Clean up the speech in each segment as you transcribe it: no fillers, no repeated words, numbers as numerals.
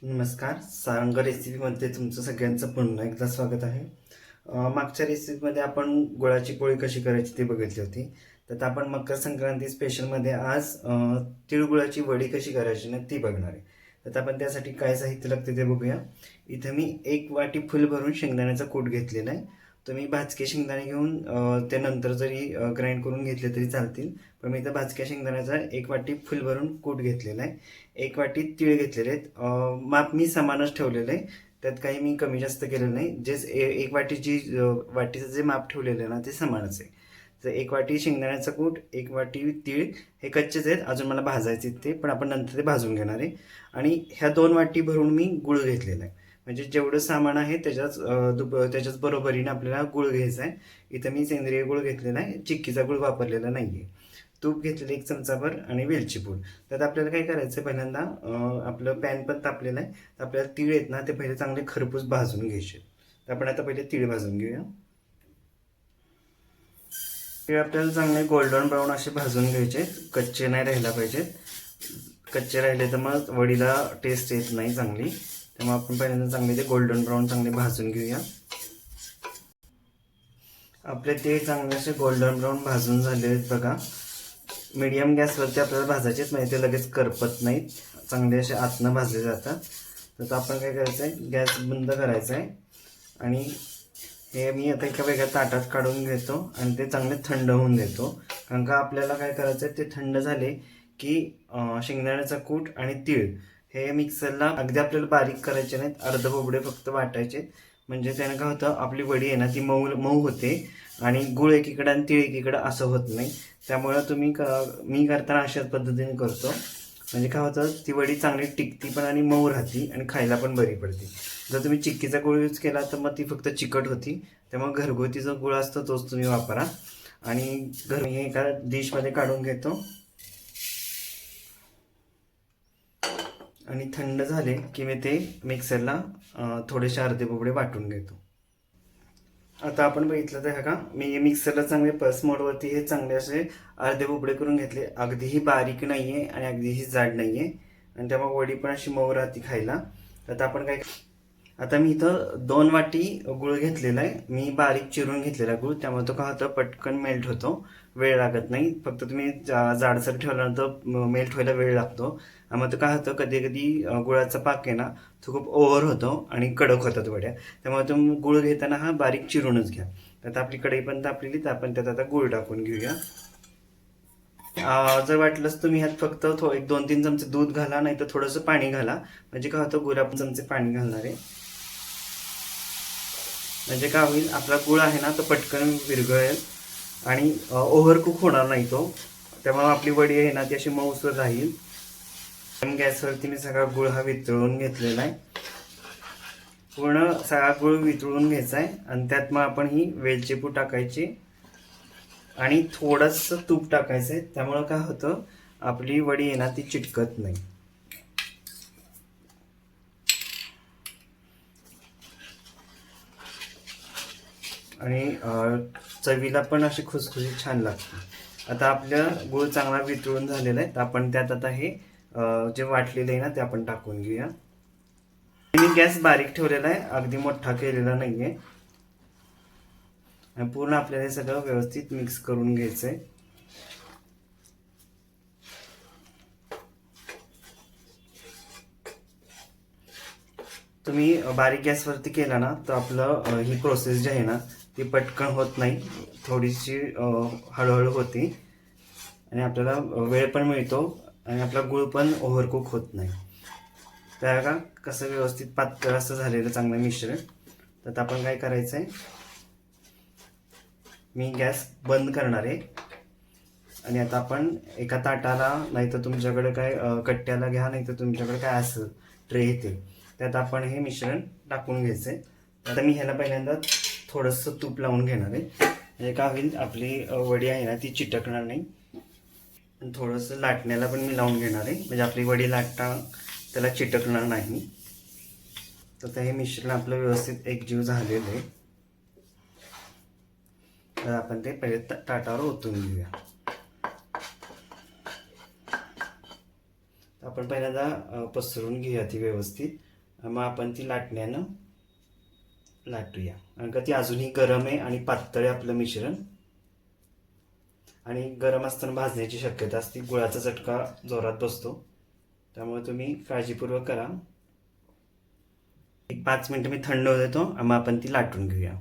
नमस्कार. सारंग रेसिपीमध्ये तुमचं सगळ्यांचं पुन्हा एकदा स्वागत आहे. मागच्या रेसिपीमध्ये आपण गुळाची पोळी कशी करायची ते बघितली होती. तर आपण मकर संक्रांती स्पेशलमध्ये आज तिळगुळाची वडी कशी करायची ना ती बघणार आहे. तर आपण त्यासाठी काय साहित्य लागते ते बघूया. इथं मी 1 वाटी फुल भरून शेंगदाण्याचा कूट घेतलेला आहे. तुम्ही भाजके शेंगदाणे घेऊन ते नंतर जरी ग्राइंड करून घेतले तरी चालतील. पण मी इथं भाजक्या शेंगदाण्याचा 1 वाटी फुल भरून कूट घेतलेला आहे. 1 वाटी तीळ घेतलेले आहेत. माप मी समानच ठेवलेलं आहे. त्यात काही मी कमी जास्त केलेलं नाही. जे 1 वाटी वाटीचं जे माप ठेवलेलं आहे ना ते समानच आहे. तर 1 वाटी शेंगदाण्याचा कूट, 1 वाटी तीळ हे कच्चेच आहेत. अजून मला भाजायचे ते, पण आपण नंतर ते भाजून घेणार आहे. आणि ह्या 2 वाटी भरून मी गूळ घेतलेला आहे. म्हणजे जेवढं सामान आहे त्याच्याच बरोबरीने आपल्याला गूळ घ्यायचा आहे. इथं मी सेंद्रिय गूळ घेतलेला आहे, चिक्कीचा गूळ वापरलेला नाही आहे. तूप घेतलेलं 1 चमचाभर आणि वेलची पूड. त्यात आपल्याला काय करायचं आहे, पहिल्यांदा आपलं पॅन पण तापलेलं आहे. तर आपल्याला तीळ आहेत ना ते पहिले चांगले खरपूस भाजून घ्यायचे. तर आपण आता पहिले तीळ भाजून घेऊया. तीळ आपल्याला चांगले गोल्डन ब्राऊन असे भाजून घ्यायचे, कच्चे नाही राहायला पाहिजेत. कच्चे राहिले तर मग वडीला टेस्ट येत नाही चांगली. त्यामुळे आपण पहिल्यांदा चांगले ते गोल्डन ब्राऊन चांगले भाजून घेऊया. आपले तीळ चांगले असे गोल्डन ब्राऊन भाजून झाले आहेत बघा. मीडियम गॅसवरती आपल्याला भाजायचेच, म्हणजे ते लगेच करपत नाहीत, चांगले असे आतनं भाजले जातात. तर आपण काय करायचं आहे, गॅस बंद करायचा आहे. आणि हे मी आता एका वेगळ्या ताटात काढून घेतो आणि ते चांगले थंड होऊन देतो. कारण का आपल्याला काय करायचं आहे, ते थंड झाले की शेंगदाण्याचा कूट आणि तीळ हे मिक्सरला अगदी आपल्याला बारीक करायचे नाहीत, अर्ध बोबडे फक्त वाटायचे. म्हणजे त्यानं काय होतं, आपली वडी आहे ना ती मऊ मऊ होते आणि गूळ एकीकडं आणि तीळ एकीकडं असं होत नाही. त्यामुळं मी करताना अशाच पद्धतीने करतो. म्हणजे काय होतं, ती वडी चांगली टिकती पण आणि मऊ राहती आणि खायला पण बरी पडते. जर तुम्ही चिक्कीचा गूळ यूज केला तर मग ती फक्त चिकट होती. त्यामुळे घरगुती जो गूळ असतो तोच तुम्ही वापरा. आणि मी एका डिशमध्ये काढून घेतो आणि थंड झाले की मी ते मिक्सरला थोडेसे अर्धे बोबडे वाटून घेतो. आता आपण बघितलं तर का मी मिक्सरला चांगले पल्स मोडवरती हे चांगले असे अर्धे बोबडे करून घेतले. अगदीही बारीक नाही आहे आणि अगदीही जाड नाही आहे. आणि त्यामुळे वडी पण अशी मऊ राहते खायला. तर आपण काय, आता मी इथं 2 वाटी गूळ घेतलेला आहे. मी बारीक चिरून घेतलेला गूळ, त्यामुळे तो काय होतं पटकन मेल्ट होतो, वेळ लागत नाही. फक्त तुम्ही जाडसर ठेवल्यानंतर मेल्ट व्हायला वेळ लागतो. मग तो काय होतं, कधी कधी गुळाचा पाक आहे ना तो खूप ओव्हर होतो आणि कडक होतात वड्या. त्यामुळे तुम्ही गूळ घेताना हा बारीक चिरूनच घ्या. आता आपली कढई पण तापलेली, तर आपण त्यात आता गूळ टाकून घेऊया. जर वाटलंच तुम्ही ह्यात फक्त 1-2-3 चमचे दूध घाला, नाही तर थोडंसं पाणी घाला. म्हणजे काय होतं, गुळ आपण चमचे पाणी घालणार आहे. म्हणजे काय होईल, आपला गूळ आहे ना तो पटकन विरघळेल आणि ओव्हरकुक होणार नाही तो. त्यामुळे आपली वडी आहे ना ती अशी मऊसूर राहील. गॅसवरती मी सगळा गूळ हा वितळून घेतलेला आहे. पूर्ण सगळा गूळ वितळून घ्यायचा आहे आणि त्यात मग आपण ही वेलची पूड टाकायची आणि थोडंसं तूप टाकायचं आहे. त्यामुळं काय होतं, आपली वडी आहे ना ती चिटकत नाही. आणि चवीला पण अशी खुसखुशीत छान लागते. आता आपल्या गूळ चांगला वितळून झालेला आहे, तर आपण त्यात आता हे जे वाटलेलं आहे ना ते आपण टाकून घेऊया. मी गॅस बारीक ठेवलेला आहे, अगदी मोठा केलेला नाही आहे. आणि पूर्ण आपल्याला हे सगळं व्यवस्थित मिक्स करून घ्यायचं आहे. तुम्ही बारीक गॅसवरती केला ना तर आपलं ही प्रोसेस जी आहे ना ती पटकन होत नाही, थोडीशी हळूहळू होती आणि आपल्याला वेळ पण मिळतो आणि आपला गूळ पण ओव्हरकुक होत नाही. त्या का कसं व्यवस्थित पातळ असं झालेलं चांगलं मिश्रण. तर आपण काय करायचं आहे, मी गॅस बंद करणार आहे आणि आता आपण एका ताटाला, नाही तर तुमच्याकडे काय कट्ट्याला घ्या, नाही तर तुमच्याकडे काय असेल ट्रे येते, त्यात आपण हे मिश्रण टाकून घ्यायचं आहे. आता मी ह्याला पहिल्यांदा थोडंसं तूप लावून घेणार आहे. म्हणजे काय होईल, आपली वडी आहे ना ती चिटकणार नाही. आणि थोडंसं लाटण्याला पण मी लावून घेणार आहे, म्हणजे आपली वडी लाटता त्याला चिटकणार नाही. तर हे मिश्रण आपलं व्यवस्थित एकजीव झालेलं आहे. तर आपण ते पहिले ताटावर ओतून घेऊया. आपण पहिल्यांदा पसरून घेऊया ती व्यवस्थित. मग आपण ती लाटण्यानं लाटूया, कारण का ती अजूनही गरम आहे आणि पातळ आहे आपलं मिश्रण, आणि गरम असताना भाजण्याची शक्यता असते, गुळाचा चटका जोरात बसतो, त्यामुळे तुम्ही काळजीपूर्वक करा. एक 5 मिनटं मी थंड होऊ देतो, मग आपण ती लाटून घेऊया.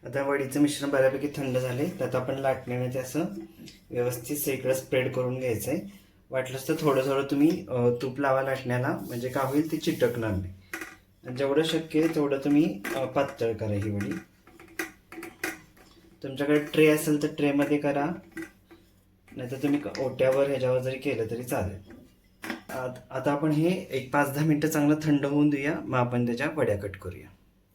आता वडीचं मिश्रण बऱ्यापैकी थंड झाले, त्यात आपण लाटण्याने ते असं व्यवस्थित सगळं स्प्रेड करून घ्यायचं आहे. वाटलंच तर थोडं थोडं तुम्ही तूप लावा लाटण्याला, म्हणजे काय होईल ते चिटकणार नाही. आणि जेवढं शक्य आहे तेवढं तुम्ही पातळ करा ही वडी. तुमच्याकडे ट्रे असेल तर ट्रेमध्ये करा, नाहीतर तुम्ही ओट्यावर ह्याच्यावर जरी केलं तरी चालेल. आता आपण हे एक 5-10 मिनटं चांगलं थंड होऊन देऊया, मग आपण त्याच्या वड्या कट करूया.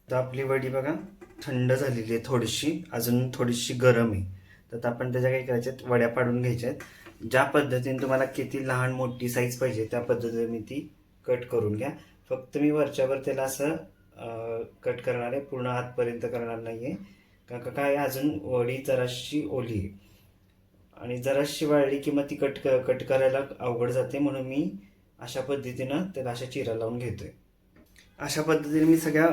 आता आपली वडी बघा थंड झालेली आहे, थोडीशी अजून थोडीशी गरम आहे. तर आपण त्याच्या काय करायच्यात, वड्या पाडून घ्यायच्या आहेत. ज्या पद्धतीने तुम्हाला किती लहान मोठी साईज पाहिजे त्या पद्धतीने मी ती कट करून घ्या. फक्त मी वरच्यावर त्याला असं कट करणार आहे, पूर्ण आतपर्यंत करणार नाही आहे, कारण का काय अजून वडी जराशी ओली आहे आणि जराशी वाळली की मग ती कट करायला अवघड जाते, म्हणून मी अशा पद्धतीनं त्याला अशा चिरा लावून घेतोय. अशा पद्धतीने मी सगळ्या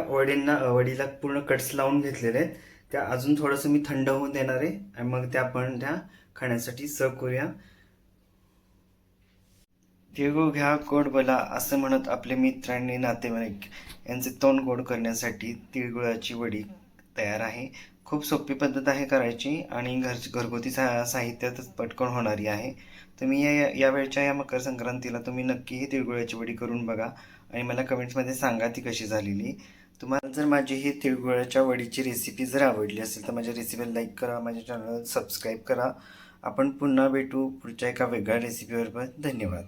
वडीला पूर्ण कट्स लावून घेतलेले आहेत. त्या अजून थोडंसं मी थंड होऊन देणार आहे आणि मग त्या आपण त्या खाण्यासाठी सर्व करूया. तिळगुळ घ्या गोड बोला असं म्हणत आपले मित्र आणि नातेवाईक यांचे तोंड गोड करण्यासाठी तिळगुळाची वडी तयार आहे. खूप सोपी पद्धत आहे करायची आणि घरगुती साहित्यातच पटकन होणारी आहे. तुम्ही या वेळच्या या मकर संक्रांतीला तुम्ही नक्की ही तिळगुळाची वडी करून बघा आणि मला कमेंट्समध्ये सांगा ती कशी झालेली. तुम्हाला जर माझी ही तिळगुळाच्या वडीची रेसिपी जर आवडली असेल तर माझ्या रेसिपीला लाईक करा, माझ्या चॅनलला सबस्क्राईब करा. आपण पुन्हा भेटू पुढच्या एका वेगळ्या रेसिपीवर. धन्यवाद.